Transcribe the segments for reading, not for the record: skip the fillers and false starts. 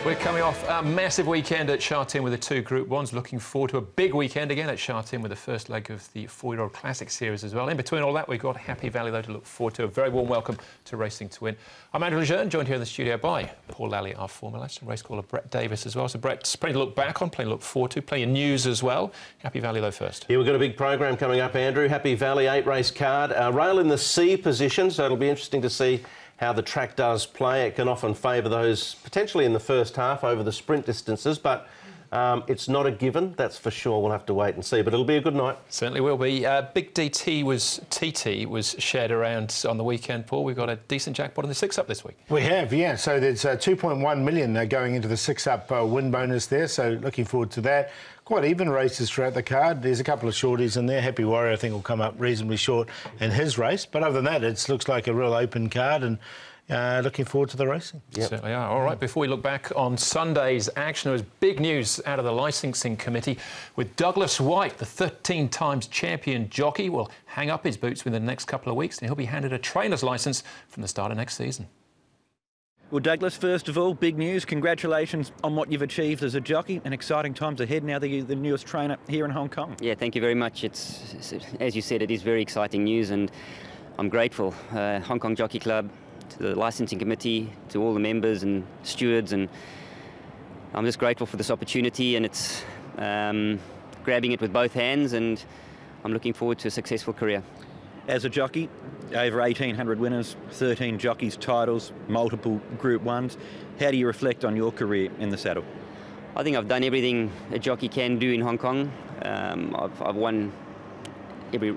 We're coming off a massive weekend at Sha Tin with the two Group 1s. Looking forward to a big weekend again at Sha Tin with the first leg of the 4-year-old Classic Series as well. In between all that, we've got Happy Valley, though, to look forward to. A very warm welcome to Racing to Win. I'm Andrew Lejeune, joined here in the studio by Paul Lally, our Formula and race caller Brett Davis as well. So, Brett, plenty to look back on, plenty to look forward to, plenty of news as well. Happy Valley, though, first. Yeah, we've got a big program coming up, Andrew. Happy Valley 8-race card. Rail in the C position, so it'll be interesting to see how the track does play. It can often favour those potentially in the first half over the sprint distances, but it's not a given, that's for sure. We'll have to wait and see, but it'll be a good night. Certainly will be. Big TT was shared around on the weekend, Paul. We've got a decent jackpot in the 6-up this week. We have, yeah. So there's 2.1 million going into the 6-up win bonus there, so looking forward to that. Quite even races throughout the card. There's a couple of shorties in there. Happy Warrior, I think, will come up reasonably short in his race. But other than that, it looks like a real open card and looking forward to the racing. Yep. Certainly are. All right, before we look back on Sunday's action, there was big news out of the licensing committee with Douglas White, the 13 times champion jockey, will hang up his boots within the next couple of weeks and he'll be handed a trainer's licence from the start of next season. Well, Douglas, first of all, big news. Congratulations on what you've achieved as a jockey and exciting times ahead now that you're the newest trainer here in Hong Kong. Yeah, thank you very much. It's as you said, it is very exciting news and I'm grateful. Hong Kong Jockey Club, to the licensing committee, to all the members and stewards, and I'm just grateful for this opportunity, and it's grabbing it with both hands, and I'm looking forward to a successful career. As a jockey, over 1,800 winners, 13 jockeys titles, multiple Group 1s. How do you reflect on your career in the saddle? I think I've done everything a jockey can do in Hong Kong. I've won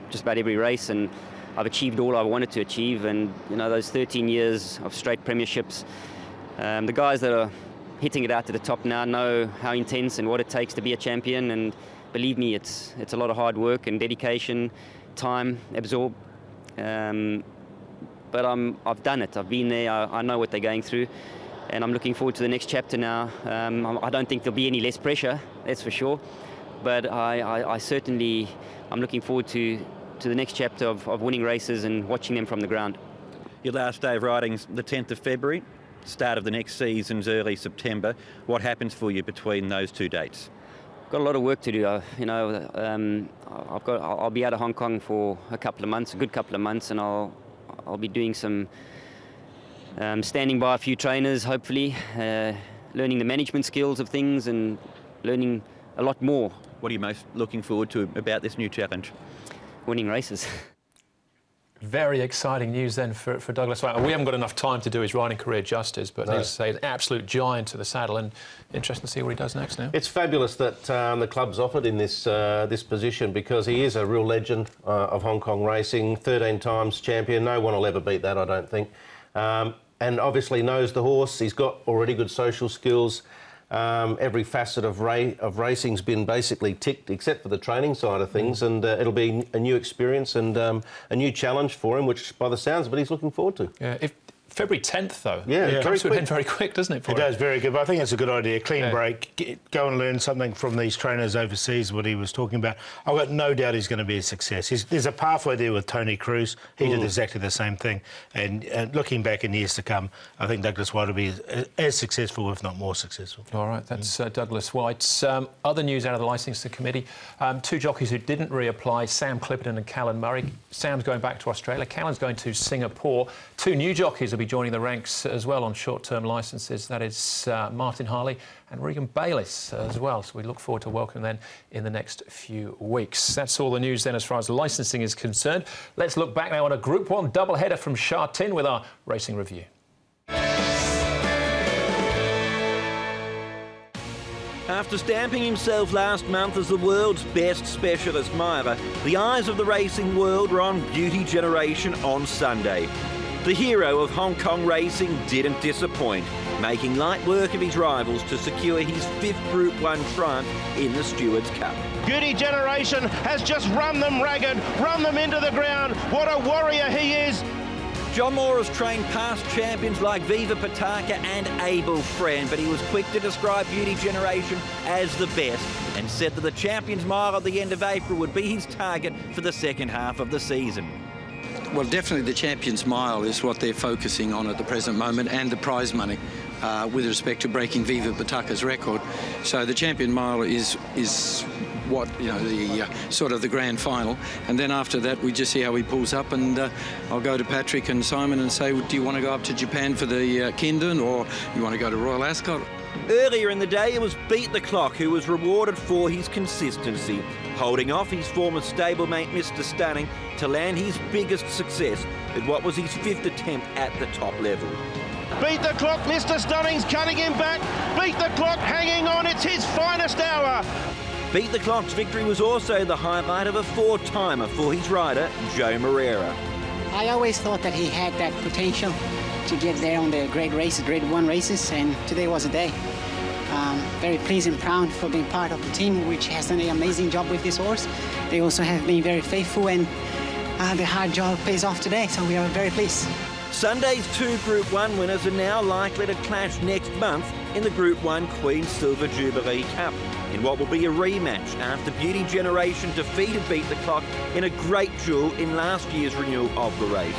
just about every race, and I've achieved all I wanted to achieve. And you know, those 13 years of straight premierships, the guys that are hitting it out to the top now know how intense and what it takes to be a champion. And believe me, it's a lot of hard work and dedication, time absorbed. But I've done it. I've been there. I know what they're going through, and I'm looking forward to the next chapter now. I don't think there'll be any less pressure, that's for sure. But I certainly, I'm looking forward to the next chapter of winning races and watching them from the ground. Your last day of riding's the 10th of February. Start of the next season's early September. What happens for you between those two dates? Got a lot of work to do. I'll be out of Hong Kong for a couple of months, a good couple of months, and I'll be doing some standing by a few trainers, hopefully, learning the management skills of things and learning a lot more. What are you most looking forward to about this new challenge? Winning races. Very exciting news then for Douglas White. We haven't got enough time to do his riding career justice, but needless to say, an absolute giant to the saddle, and interesting to see what he does next now. It's fabulous that the club's offered in this position, because he is a real legend of Hong Kong racing, 13 times champion. No one will ever beat that, I don't think. And obviously knows the horse. He's got already good social skills. Every facet of racing's been basically ticked, except for the training side of things, and it'll be a new experience and a new challenge for him, which, by the sounds of it, he's looking forward to. Yeah, February 10th, though. Yeah, it comes to an end very quick, doesn't it? It does, very good. But I think it's a good idea. Clean break. Go and learn something from these trainers overseas, what he was talking about. I've got no doubt he's going to be a success. There's a pathway there with Tony Cruz. He did exactly the same thing. And looking back in years to come, I think Douglas White will be as successful, if not more successful. All right, that's Douglas White. Other news out of the licensing committee. Two jockeys who didn't reapply, Sam Clipperton and Callan Murray. Sam's going back to Australia. Callan's going to Singapore. Two new jockeys will be joining the ranks as well on short-term licences. That is Martin Harley and Regan Bayliss as well. So we look forward to welcoming them in the next few weeks. That's all the news then as far as licensing is concerned. Let's look back now on a Group 1 double-header from Sha Tin with our racing review. After stamping himself last month as the world's best specialist mirer, the eyes of the racing world were on Beauty Generation on Sunday. The hero of Hong Kong racing didn't disappoint, making light work of his rivals to secure his 5th Group 1 triumph in the Stewards' Cup. Beauty Generation has just run them ragged, run them into the ground. What a warrior he is. John Moore has trained past champions like Viva Pataka and Abel Friend, but he was quick to describe Beauty Generation as the best and said that the Champions Mile at the end of April would be his target for the second half of the season. well, definitely the Champion's Mile is what they're focusing on at the present moment, and the prize money with respect to breaking Viva Bataka's record. So the Champion Mile is what, you know, the sort of the grand final, and then after that we just see how he pulls up, and I'll go to Patrick and Simon and say, do you want to go up to Japan for the Kindon, or you want to go to Royal Ascot? Earlier in the day, it was Beat the Clock who was rewarded for his consistency, holding off his former stablemate Mr. Stunning to land his biggest success at what was his 5th attempt at the top level. Beat the Clock, Mr. Stunning's cutting him back. Beat the Clock hanging on, it's his finest hour. Beat the Clock's victory was also the highlight of a 4-timer for his rider, Joe Moreira. I always thought that he had that potential to get there on the Grade 1 races, and today was a day. Very pleased and proud for being part of the team, which has done an amazing job with this horse. They also have been very faithful, and the hard job pays off today, so we are very pleased. Sunday's 2 Group 1 winners are now likely to clash next month in the Group 1 Queen Silver Jubilee Cup, in what will be a rematch after Beauty Generation defeated Beat the Clock in a great duel in last year's renewal of the race.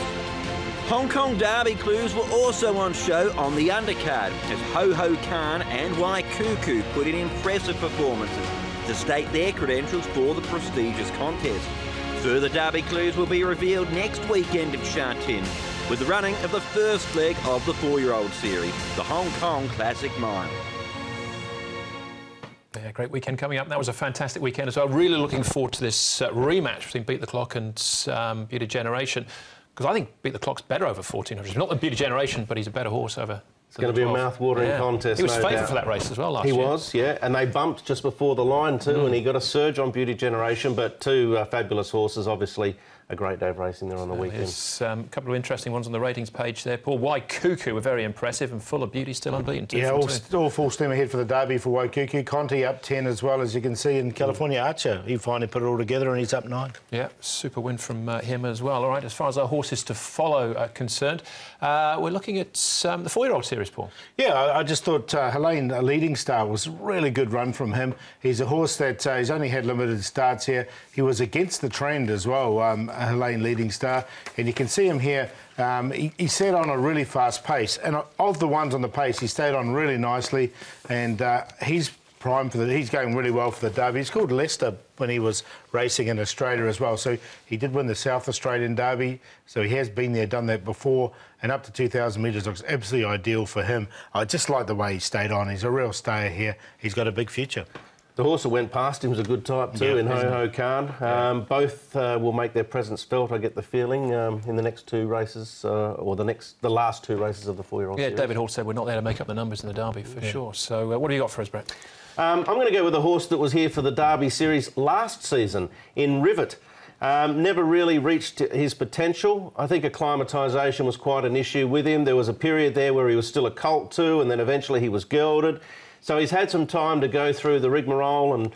Hong Kong Derby clues were also on show on the undercard as Ho Ho Khan and Waikuku put in impressive performances to stake their credentials for the prestigious contest. Further Derby clues will be revealed next weekend at Sha Tin with the running of the first leg of the 4-year-old series, the Hong Kong Classic Mile. Yeah, great weekend coming up. That was a fantastic weekend as well. Really looking forward to this rematch between Beat the Clock and Beauty Generation, because I think Beat the Clock's better over 1400. Not the Beauty Generation, but he's a better horse over. It's going to be a mouth-watering contest. He was no favourite doubt for that race as well last year. He was, yeah, and they bumped just before the line too, and he got a surge on Beauty Generation, but 2 fabulous horses, obviously. A great day of racing there on the weekend. There's a couple of interesting ones on the ratings page there, Paul. Waikuku were very impressive, and Full of Beauty still unbeaten. Yeah, all full steam ahead for the Derby for Waikuku. Conti up 10 as well, as you can see, in California Archer. He finally put it all together and he's up 9. Yeah, super win from him as well. All right, as far as our horses to follow are concerned, we're looking at the 4-year-old series, Paul. Yeah, I just thought Helene, a leading star, was a really good run from him. He's a horse that he's only had limited starts here. He was against the trend as well, Helene leading star, and you can see him here. He set on a really fast pace, and of the ones on the pace, he stayed on really nicely, and he's primed for he's going really well for the Derby. He's called Leicester when he was racing in Australia as well, so he did win the South Australian Derby, so he has been there, done that before, and up to 2,000 metres looks absolutely ideal for him. I just like the way he stayed on. He's a real stayer here. He's got a big future. The horse that went past him was a good type too, in Ho Ho Khan. Both will make their presence felt, I get the feeling, in the next 2 races, or the last 2 races of the 4-year-old series. David Hall said we're not there to make up the numbers in the Derby, for sure. So what do you got for us, Brett? I'm going to go with a horse that was here for the Derby series last season, in Rivet. Never really reached his potential. I think acclimatisation was quite an issue with him. There was a period there where he was still a colt too, and then eventually he was gelded. So he's had some time to go through the rigmarole and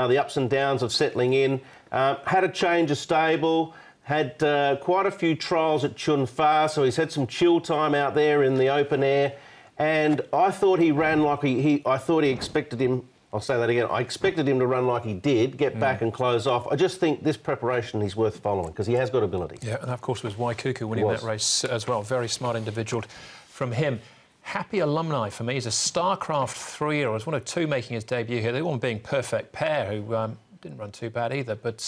the ups and downs of settling in. Had a change of stable, had quite a few trials at Chun Fa, so he's had some chill time out there in the open air. And I thought he ran like I thought he expected him. I'll say that again. I expected him to run like he did, get back and close off. I just think this preparation is worth following because he has got ability. Yeah, and of course it was Waikuku winning that race as well. Very smart individual from him. Happy Alumni for me. He's a StarCraft 3-year-old. He's one of 2 making his debut here. The one being Perfect Pair, who didn't run too bad either. But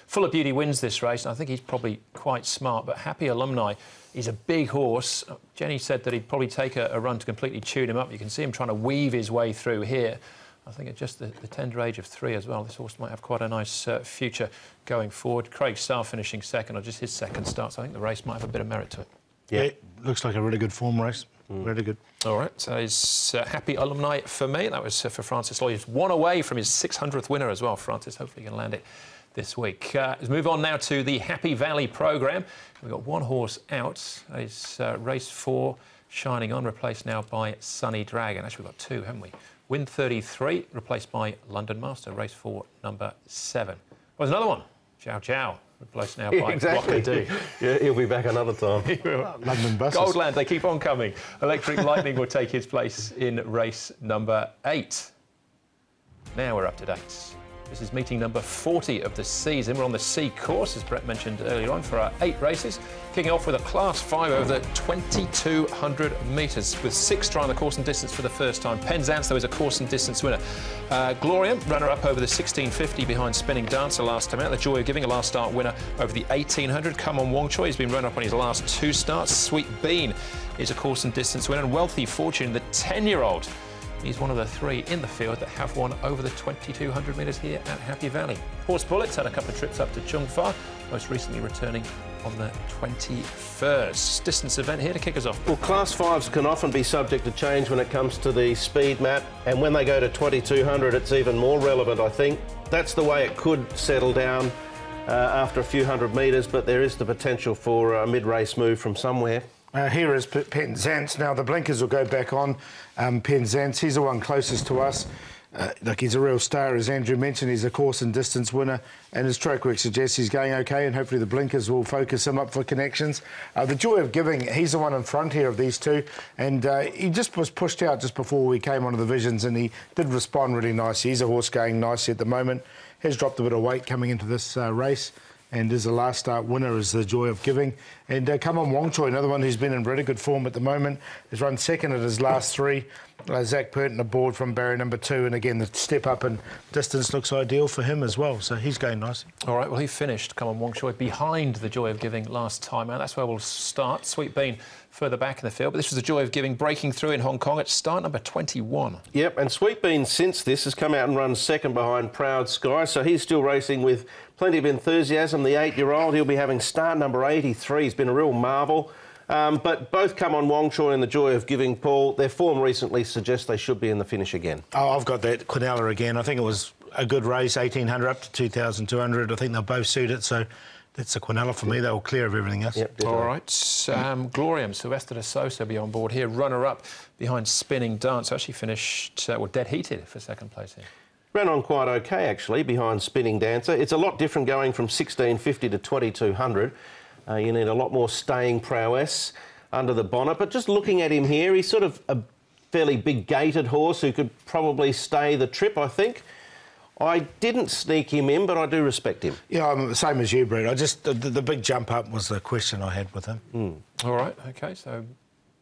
Full of Beauty wins this race, and I think he's probably quite smart. But Happy Alumni, he's a big horse. Jenny said that he'd probably take a run to completely tune him up. You can see him trying to weave his way through here. I think at just the tender age of 3 as well, this horse might have quite a nice future going forward. Craig Starr finishing second, or just his second start, so I think the race might have a bit of merit to it. Yeah, looks like a really good form race. Really good. All right, so he's Happy Alumni for me. That was for Francis Lloyd. He's 1 away from his 600th winner as well. Francis hopefully can land it this week. Let's move on now to the Happy Valley programme. We've got 1 horse out. It's race 4, Shining On, replaced now by Sunny Dragon. Actually, we've got 2, haven't we? Win 33, replaced by London Master, race 4, number 7. There's another one, Chow Chow, replaced now by exactly. Blocker D. Yeah, he'll be back another time. London buses. Goldland, they keep on coming. Electric Lightning will take his place in race number 8. Now we're up to date. This is meeting number 40 of the season. We're on the C course, as Brett mentioned earlier on, for our 8 races. Kicking off with a Class 5 over the 2,200 metres, with 6 trying the course and distance for the first time. Penzance, though, is a course and distance winner. Glorium, runner-up over the 1,650 behind Spinning Dancer last time out. The Joy of Giving, a last start winner over the 1,800. Come On Wong Choi, he's been runner-up on his last 2 starts. Sweet Bean is a course and distance winner. And Wealthy Fortune, the 10-year-old, he's one of the 3 in the field that have won over the 2,200 metres here at Happy Valley. Horse Bullets had a couple of trips up to Chung Fa, most recently returning on the 21st. Distance event here to kick us off. Well, Class 5s can often be subject to change when it comes to the speed map, and when they go to 2,200 it's even more relevant, I think. That's the way it could settle down after a few hundred metres, but there is the potential for a mid-race move from somewhere. Here is Penzance. Now, the blinkers will go back on. Penzance, he's the one closest to us. Look, he's a real star, as Andrew mentioned. He's a course and distance winner, and his track work suggests he's going OK, and hopefully the blinkers will focus him up for connections. The Joy of Giving, he's the one in front here of these 2, and he just was pushed out just before we came onto the visions, and he did respond really nicely. He's a horse going nicely at the moment. Has dropped a bit of weight coming into this race, and is the last start winner is the Joy of Giving. And Come On Wong Choi, another one who's been in really good form at the moment, has run second at his last 3. Zach Purton aboard from barrier number 2, and again the step up in distance looks ideal for him as well, so he's going nicely. All right, well, he finished, Come On Wong Choi, behind the Joy of Giving last time out. That's where we'll start. Sweet Bean further back in the field, but this was the Joy of Giving breaking through in Hong Kong at start number 21. Yep, and Sweet Bean since this has come out and run second behind Proud Sky, so he's still racing with plenty of enthusiasm. The 8-year-old, he'll be having start number 83. He's been a real marvel. But both Come On Wong Choi and the Joy of Giving, Paul, their form recently suggests they should be in the finish again. Oh, I've got that Quinella again. I think it was a good race, 1,800 up to 2,200. I think they'll both suit it, so that's a Quinella for me. They'll clear of everything else. Yep, all right. Glorium, Sylvester de Sosa be on board here. Runner-up behind Spinning Dance. Actually finished, dead heated for second place here. Ran on quite OK, actually, behind Spinning Dancer. It's a lot different going from 1,650 to 2,200. You need a lot more staying prowess under the bonnet. But just looking at him here, he's sort of a fairly big-gaited horse who could probably stay the trip, I think. I didn't sneak him in, but I do respect him. Yeah, I'm the same as you, Brett. I just the big jump up was the question I had with him. All right, OK, so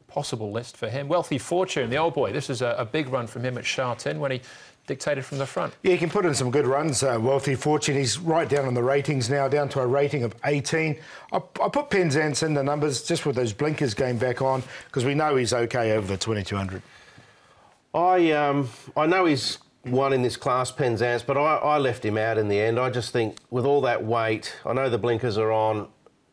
possible list for him. Wealthy Fortune, the old boy. This is a big run from him at Sha Tin when he dictated from the front. Yeah, he can put in some good runs, Wealthy Fortune. He's right down on the ratings now, down to a rating of 18. I put Penzance in the numbers just with those blinkers going back on, because we know he's OK over the 2,200. I know he's won in this class, Penzance, but I left him out in the end. I just think with all that weight, I know the blinkers are on,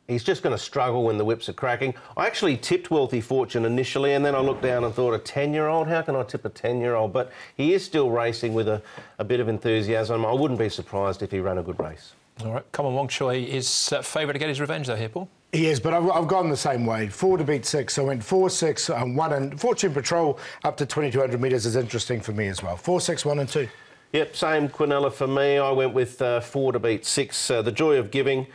he's just going to struggle when the whips are cracking. I actually tipped Wealthy Fortune initially, and then I looked down and thought, a 10-year-old? How can I tip a 10-year-old? But he is still racing with a bit of enthusiasm. I wouldn't be surprised if he ran a good race. All right, Come On Wong Choi is favourite to get his revenge, though, here, Paul. He is, but I've gone the same way. 4 to beat 6. So I went 4, 6, 1, and Fortune Patrol up to 2,200 metres is interesting for me as well. 4, 6, 1 and 2. Yep, same Quinella for me. I went with 4 to beat 6. The Joy of Giving.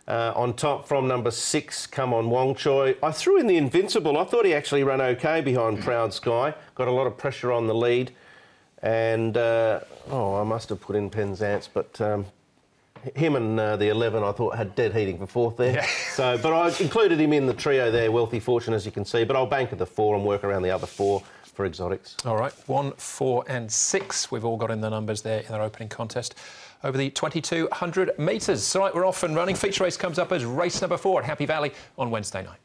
On top from number 6, Come On Wong Choi. I threw in the Invincible. I thought he actually ran OK behind Proud Sky. Got a lot of pressure on the lead. And, I must have put in Penzance, but him and the 11 I thought had dead heating for 4th there. Yeah. So, but I included him in the trio there, Wealthy Fortune, as you can see. But I'll bank at the 4 and work around the other 4 for exotics. All right, 1, 4 and 6. We've all got in the numbers there in our opening contest over the 2,200 metres. All right, we're off and running. Feature race comes up as race number 4 at Happy Valley on Wednesday night.